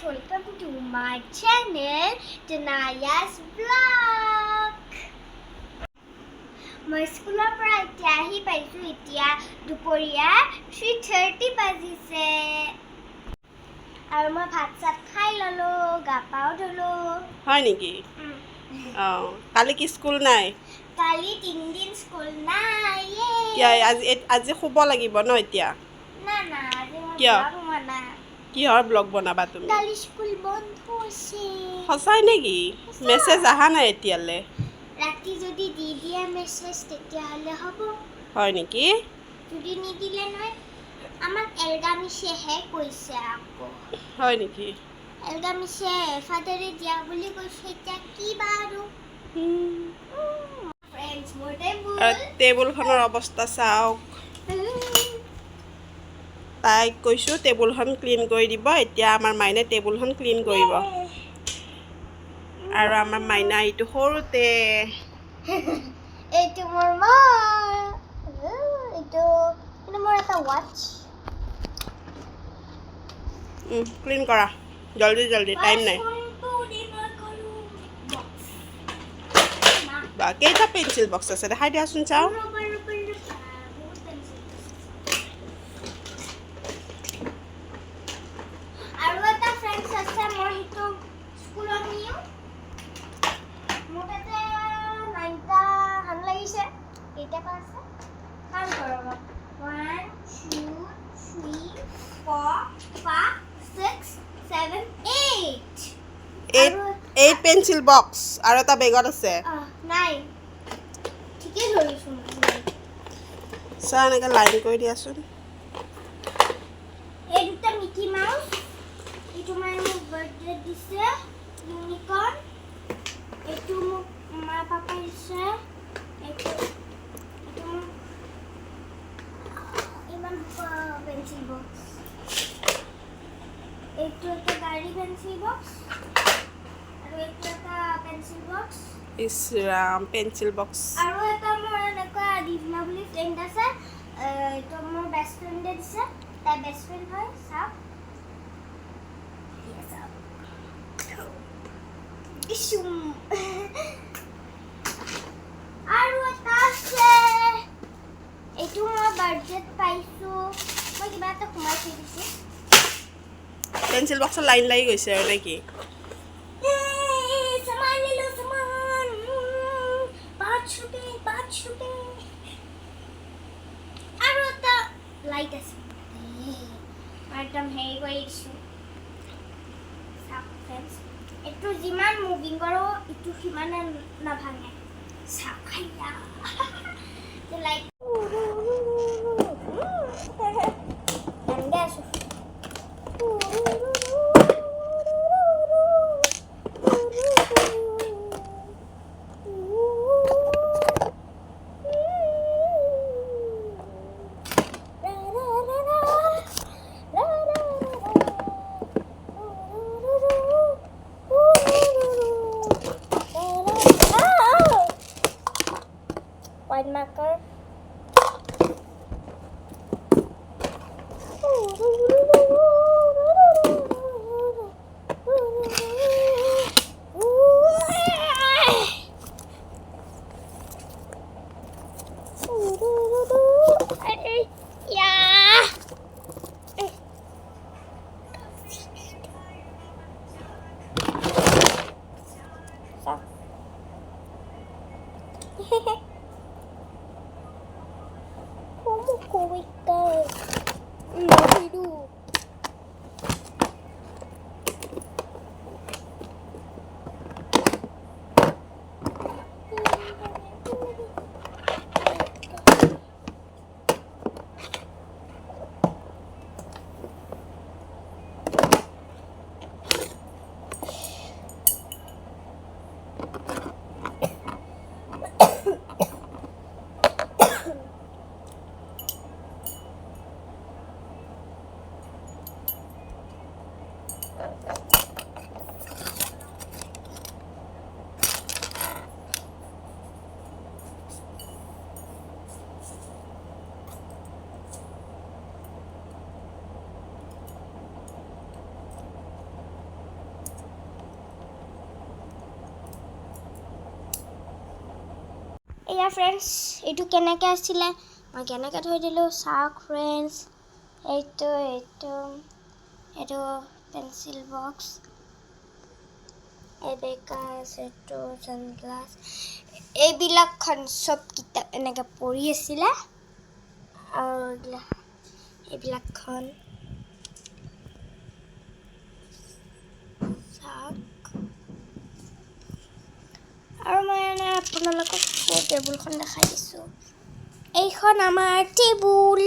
welcome to my channel, Tanaya's Vlog. মই স্কুলৰ পৰা এতিয়া আহি পাইছোঁ এতিয়া দুপৰীয়া 3:30 বাজিছে আৰু মই ভাত চাত খাই ললো গা পাও ধুলো হয় নেকি কালি কি স্কুল নাই কালি 3 দিন স্কুল নাই আজি শুব লাগিব ন এতিয়া না না আজি মই কিয়? ব্লগ বনা কিহৰ ব্লগ বনাবা তুমি কালি স্কুল বন্ধ আছে সঁচাই নেকি মেছেজ অহা নাই এতিয়ালে ৰাতি যদি দি দিয়ে মেছেজ তেতিয়াহ'লে হ'ব হয় নেকি যদি নিদিলে নহয় আমাক এলগামিছেহে কৈছে আকৌ হয় নেকি এলগামিছে ফাদাৰে দিয়া বুলি কৈছে এতিয়া কি বাৰু ফ্ৰেণ্ডছ মোৰ টেবুলখনৰ অৱস্থা চাওক তাইক কৈছোঁ টেবুলখন ক্লিন কৰি দিব এতিয়া আমাৰ মাইনে টেবুলখন ক্লিন কৰিব আৰু আমাৰ মাইনা এইটো সৰুতে এইটো মোৰ মা এইটো মোৰ এটা ৱাচ ক্লিন কৰা জলদি জলদি টাইম নাই বা কেইটা পেঞ্চিল বক্স আছে দেখাই দিয়াচোন চাওঁ আৰু এটা ফ্ৰেণ্ডছ আছে মই সেইটো স্কুলত নিও মোৰ তাতে 9টা হান লাগিছে কেইটা আছে কাম কৰব 1 2 3 4 5 6 7 8 8 পেঞ্চিল বক্স আৰু এটা বেগত আছে নাই ঠিকে ধৰিছো চা এনেকৈ লাইন কৰি দিয়াচোন এই দুটা মিকি মাউস এইটো মানে মোক বাৰ্থডে দিছে ইউনিকৰ্ন এইটো মোক মা পাপা দিছে এইটো ইমান পেঞ্চিল বক্স এইটো এটা গাড়ী পেঞ্চিল বক্স আৰু এইটো এটা পেঞ্চিল বক্স ইছ ৰাম পেঞ্চিল বক্স আৰু এটা মোৰ এনেকুৱা দিভনা বুলি ফ্ৰেণ্ড আছে এইটো মোৰ বেষ্ট ফ্ৰেণ্ডে দিছে তাই বেষ্ট ফ্ৰেণ্ড হয় চাওক আৰু এটা আছে এইটো মই বাৰ্থডেত পাইছোঁ মই কিবা এটা সোমাই থৈ দিছোঁ পেঞ্চিল বক্সৰ লাইন লাগি গৈছে আৰু নেকি আৰু এটা লাইট আছে একদম হেৰি কৰি দিছোঁ এইটো যিমান মুভিং কৰোঁ এইটো সিমানে নাভাঙে লাইট আছোঁ white marker Como cubicar? Não, এয়া ফ্ৰেণ্ডছ এইটো কেনেকৈ আছিলে মই কেনেকৈ থৈ দিলোঁ চাওক ফ্ৰেণ্ডছ এইটো পেঞ্চিল বক্স এবেকাছ এইটো ছানগ্লাছ এইবিলাকখন চব কিতাপ এনেকৈ পৰি আছিলে আৰু এইবিলাকখন চাওক আৰু মই আপোনালোকক টেবুলখন দেখাই দিছোঁ এইখন আমাৰ টেবুল